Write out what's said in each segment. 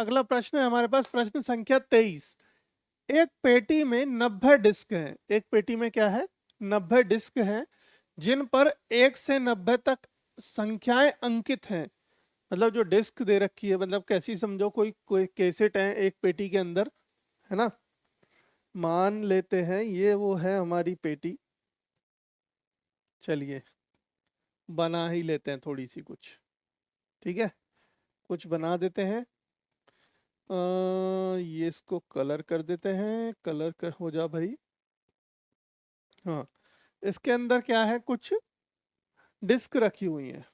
अगला प्रश्न है हमारे पास, प्रश्न संख्या 23। एक पेटी में 90 डिस्क हैं। एक पेटी में क्या है? 90 डिस्क हैं, जिन पर 1 से 90 तक संख्याएं अंकित हैं। मतलब जो डिस्क दे रखी है, मतलब कैसी समझो, कोई कोई कैसेट है एक पेटी के अंदर, है ना। मान लेते हैं ये वो है हमारी पेटी। चलिए बना ही लेते हैं थोड़ी सी कुछ, ठीक है, कुछ बना देते हैं। ये इसको कलर कर देते हैं, कलर कर हो जा भाई। हाँ, इसके अंदर क्या है, कुछ डिस्क रखी हुई है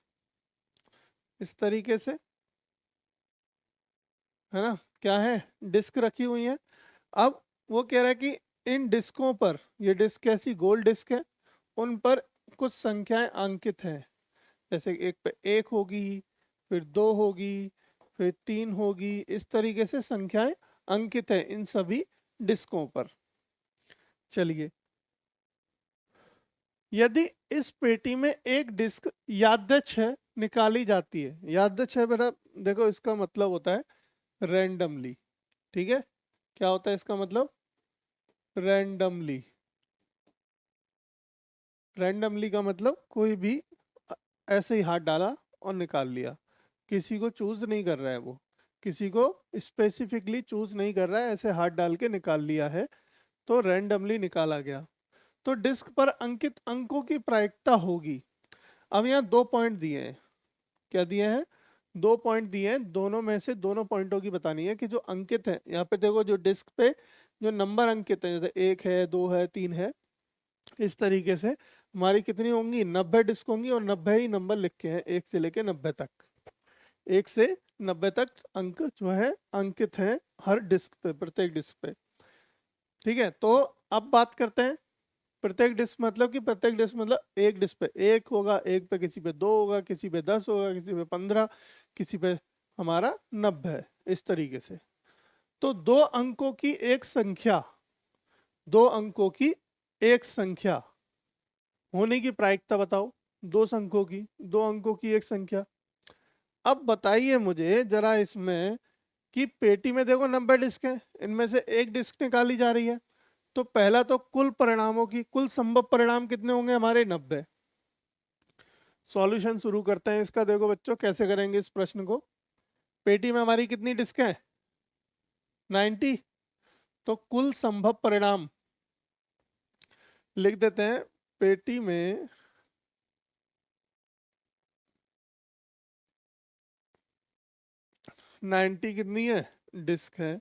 इस तरीके से, है ना। क्या है? डिस्क रखी हुई है। अब वो कह रहा है कि इन डिस्कों पर, ये डिस्क कैसी, गोल डिस्क है, उन पर कुछ संख्याएं अंकित हैं। जैसे एक पे 1 होगी, फिर 2 होगी, फिर 3 होगी, इस तरीके से संख्याएं अंकित हैं इन सभी डिस्कों पर। चलिए, यदि इस पेटी में एक डिस्क यादृच्छ है निकाली जाती है। यादृच्छ है बेटा, देखो इसका मतलब होता है रैंडमली, ठीक है। क्या होता है इसका मतलब? रैंडमली। रैंडमली का मतलब कोई भी अ- ऐसे ही हाथ डाला और निकाल लिया, किसी को चूज नहीं कर रहा है वो, किसी को स्पेसिफिकली चूज नहीं कर रहा है, ऐसे हाथ डाल के निकाल लिया है, तो रैंडमली निकाला गया। तो डिस्क पर अंकित अंकों की प्रायिकता होगी। अब यहाँ 2 पॉइंट दिए हैं। क्या दिए हैं? 2 पॉइंट दिए हैं, दोनों में से दोनों पॉइंटों की बतानी है कि जो अंकित है, यहाँ पे देखो जो डिस्क पे जो नंबर अंकित है, जैसे 1 है, 2 है, 3 है, इस तरीके से हमारी कितनी होंगी? 90 डिस्क होंगी, और 90 ही नंबर लिखे हैं 1 से लेके 90 तक। 1 से 90 तक अंक जो है अंकित हैं हर डिस्क पे, प्रत्येक डिस्क पे, ठीक है। तो अब बात करते हैं प्रत्येक डिस्क मतलब कि प्रत्येक डिस्क मतलब एक डिस्क पे 1 होगा, एक पे किसी पे 2 होगा, किसी पे 10 होगा, किसी पे 15, किसी पे हमारा 90 है, इस तरीके से। तो दो अंकों की एक संख्या, दो अंकों की एक संख्या होने की प्रायिकता बताओ। दो अंकों की एक संख्या। अब बताइए मुझे जरा इसमें कि पेटी में देखो 90 डिस्क है, इनमें से एक डिस्क निकाली जा रही है। तो पहला तो कुल परिणामों की, कुल संभव परिणाम कितने होंगे हमारे? 90। सॉल्यूशन शुरू करते हैं इसका। देखो बच्चों कैसे करेंगे इस प्रश्न को। पेटी में हमारी कितनी डिस्क है? 90। तो कुल संभव परिणाम लिख देते हैं। पेटी में 90 कितनी है? डिस्क है।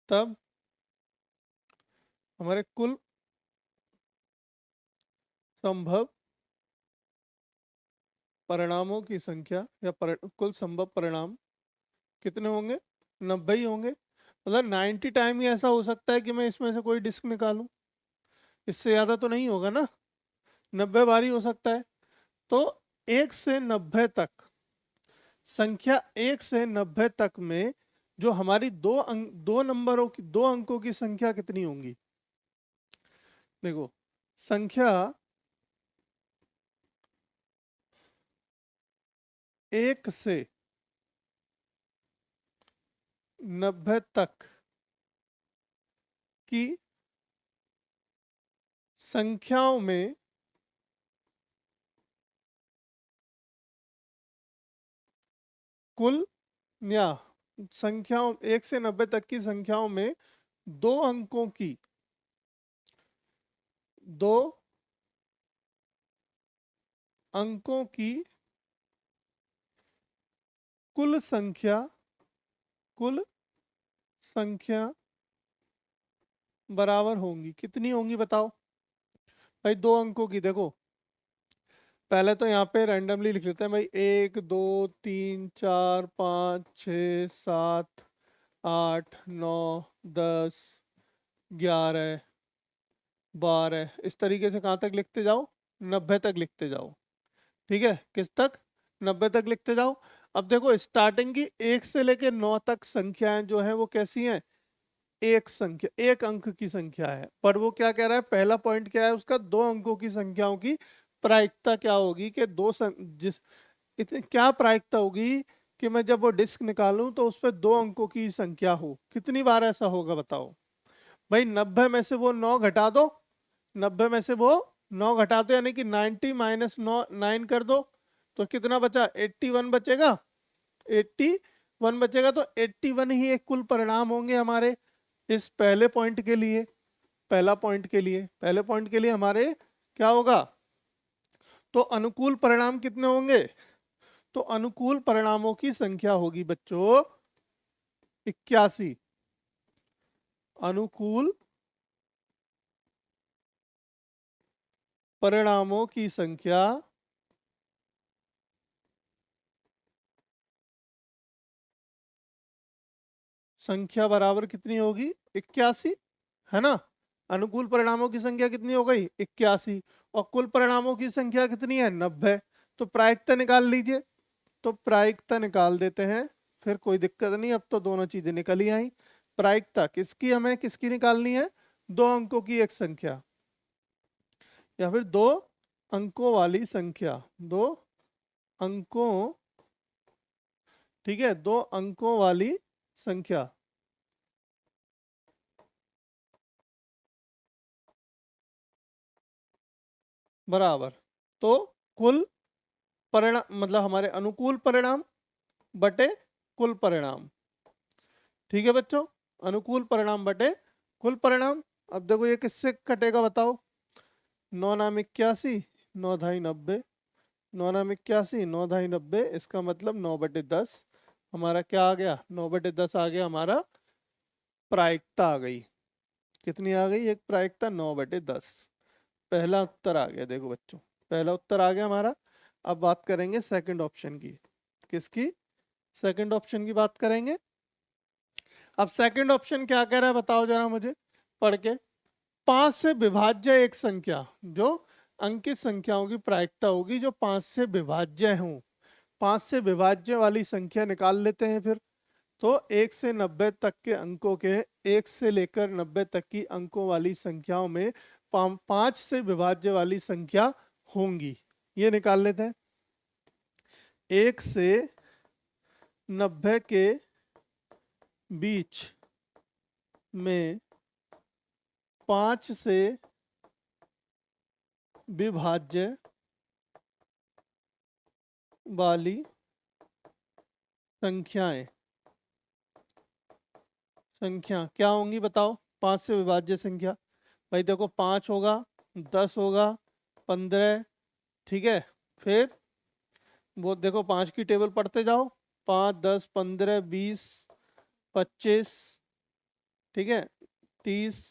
तब हमारे कुल संभव परिणामों की संख्या या कुल संभव परिणाम कितने होंगे? 90 ही होंगे। मतलब 90 टाइम ही ऐसा हो सकता है कि मैं इसमें से कोई डिस्क निकालूं, इससे ज्यादा तो नहीं होगा ना। 90 बार ही हो सकता है। तो 1 से 90 तक, संख्या 1 से 90 तक में जो हमारी दो नंबरों की, दो अंकों की संख्या कितनी होंगी? देखो, संख्या 1 से 90 तक की संख्याओं में कुल, या संख्याओं 1 से 90 तक की संख्याओं में दो अंकों की, दो अंकों की कुल संख्या, कुल संख्या बराबर होंगी। कितनी होंगी बताओ भाई? दो अंकों की, देखो पहले तो यहाँ पे रैंडमली लिख लेते हैं भाई। 1 2 3 4 5 6 7 8 9 10 11 12, इस तरीके से कहाँ तक लिखते जाओ? 90 तक लिखते जाओ, ठीक है। किस तक? 90 तक लिखते जाओ। अब देखो स्टार्टिंग की 1 से लेके 9 तक संख्याएं जो है वो कैसी हैं? एक संख्या, एक अंक की संख्या है, पर वो क्या कह रहा है, पहला पॉइंट क्या है उसका, दो अंकों की संख्याओं की प्रायिकता क्या होगी कि क्या प्रायिकता होगी कि मैं जब वो डिस्क निकालूं तो उस पर दो अंकों की संख्या हो। कितनी बार ऐसा होगा बताओ भाई। 90 में से वो 9 घटा दो, 90 में से वो 9 घटा दो, यानी कि 90 माइनस 9 कर दो, तो कितना बचा, 81 बचेगा। 81 बचेगा, तो 81 ही एक कुल परिणाम होंगे हमारे इस पहले पॉइंट के लिए। पहले पॉइंट के लिए हमारे क्या होगा, तो अनुकूल परिणाम कितने होंगे, तो अनुकूल परिणामों की संख्या होगी बच्चों 81। अनुकूल परिणामों की संख्या बराबर कितनी होगी, 81, है ना। अनुकूल परिणामों की संख्या कितनी हो गई, 81, और कुल परिणामों की संख्या कितनी है, 90। तो प्रायिकता निकाल लीजिए। तो प्रायिकता निकाल देते हैं, फिर कोई दिक्कत नहीं, अब तो दोनों चीजें निकल ही आई। प्रायिकता किसकी, हमें किसकी निकालनी है, दो अंकों की एक संख्या, या फिर दो अंकों वाली संख्या, दो अंकों, ठीक है, दो अंकों वाली संख्या बराबर, तो कुल परिणाम मतलब हमारे अनुकूल परिणाम बटे कुल परिणाम। ठीक है बच्चों, अनुकूल परिणाम बटे कुल परिणाम। अब देखो ये किससे कटेगा बताओ, 9 नाम 81, 9 ढाई 90, 9 नाम 81, 9 ढाई 90, इसका मतलब 9/10 हमारा क्या आ गया, 9/10 आ गया हमारा, प्रायिकता आ गई। कितनी आ गई, एक प्रायिकता 9/10। पहला उत्तर आ गया, देखो बच्चों पहला उत्तर आ गया हमारा। अब बात करेंगे सेकंड ऑप्शन की। किसकी, सेकंड ऑप्शन की बात करेंगे। अब सेकंड ऑप्शन क्या कह रहा है बताओ जरा मुझे पढ़ के। 5 से विभाज्य एक संख्या, जो अंकित संख्याओं की प्रायिकता होगी जो 5 से विभाज्य हों। 5 से विभाज्य वाली संख्या निकाल लेते हैं फिर। तो 1 से 90 तक के अंकों के, 1 से लेकर 90 तक की अंकों वाली संख्याओं में 5 से विभाज्य वाली संख्या होंगी, ये निकाल लेते हैं। 1 से 90 के बीच में 5 से विभाज्य वाली संख्या क्या होंगी बताओ, 5 से विभाज्य संख्या। भाई देखो 5 होगा, 10 होगा, 15, ठीक है। फिर वो देखो 5 की टेबल पढ़ते जाओ, 5, 10, 15, 20, 25, ठीक है, 30,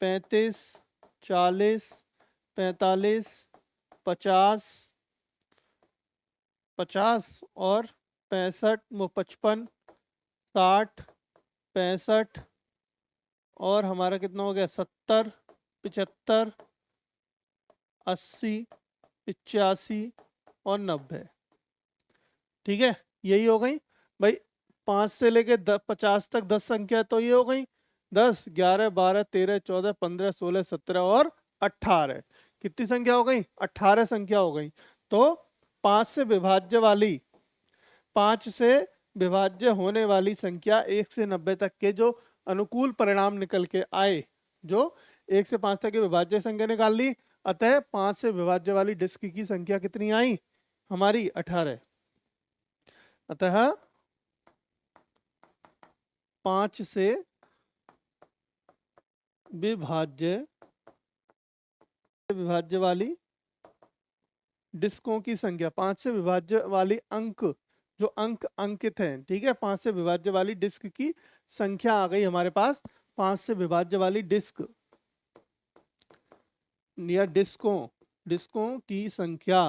35, 40, 45, 50, 50 और 65, वो 55, 60, 65, और हमारा कितना हो गया, 70, 75, 80, 85 और 90। ठीक है, यही हो गई भाई। 5 से लेके 50 तक 10 संख्या, तो ये हो गई 10, 11, 12, 13, 14, 15, 16, 17 और 18। कितनी संख्या हो गई, 18 संख्या हो गई। तो 5 से विभाज्य वाली, 5 से विभाज्य होने वाली संख्या 1 से 90 तक के जो अनुकूल परिणाम निकल के आए, जो 1 से 5 तक की विभाज्य संख्या निकाल ली, अतः 5 से विभाज्य वाली डिस्क की संख्या कितनी आई हमारी, 18। अतः 5 से विभाज्य विभाज्य वाली डिस्कों की संख्या, 5 से विभाज्य वाली अंक, जो अंक अंकित हैं, ठीक है, 5 से विभाज्य वाली डिस्क की संख्या आ गई हमारे पास। 5 से विभाज्य वाली डिस्क या डिस्कों डिस्कों की संख्या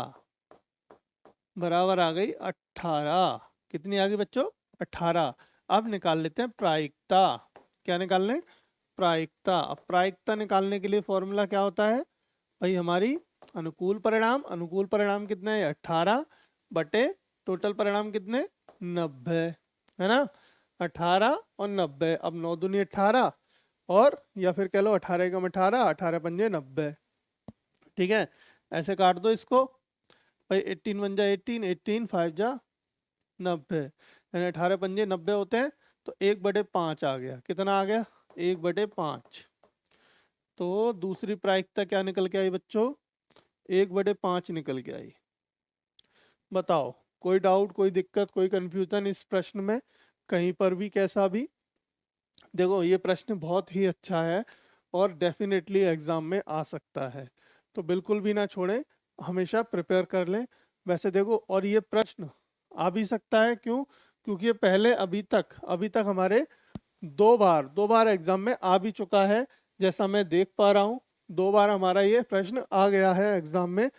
बराबर आ गई 18। कितनी आ गई बच्चों, 18। अब निकाल लेते हैं प्रायिकता। क्या निकाल लें, प्रायिकता। अब प्रायिकता निकालने के लिए फॉर्मूला क्या होता है भाई, हमारी अनुकूल परिणाम, अनुकूल परिणाम कितने हैं, 18 बटे टोटल परिणाम कितने, 90, है ना। 18 और 90। अब 9 दूनी 18 और या फिर कह लो 18 एकम 18, 18 पंजे 90। ठीक है, ऐसे काट दो इसको भाई। 18 बन जा 18, 18 5 जा 90, यानी 18 पंजे 90 होते हैं। तो 1/5 आ गया। कितना आ गया? 1/5। तो दूसरी प्रायिकता क्या निकल के आई बच्चों? 1/5 निकल के आई। बताओ, कोई डाउट, कोई दिक्कत, कोई कंफ्यूजन इस प्रश्न में कहीं पर भी, कैसा भी? देखो ये प्रश्न बहुत ही अच्छा है और डेफिनेटली एग्जाम में आ सकता है, तो बिल्कुल भी ना छोड़ें, हमेशा प्रिपेयर कर लें। वैसे देखो, और ये प्रश्न आ भी सकता है, क्यों? क्योंकि ये पहले अभी तक हमारे दो बार एग्जाम में आ भी चुका है, जैसा मैं देख पा रहा हूँ। 2 बार हमारा ये प्रश्न आ गया है एग्जाम में।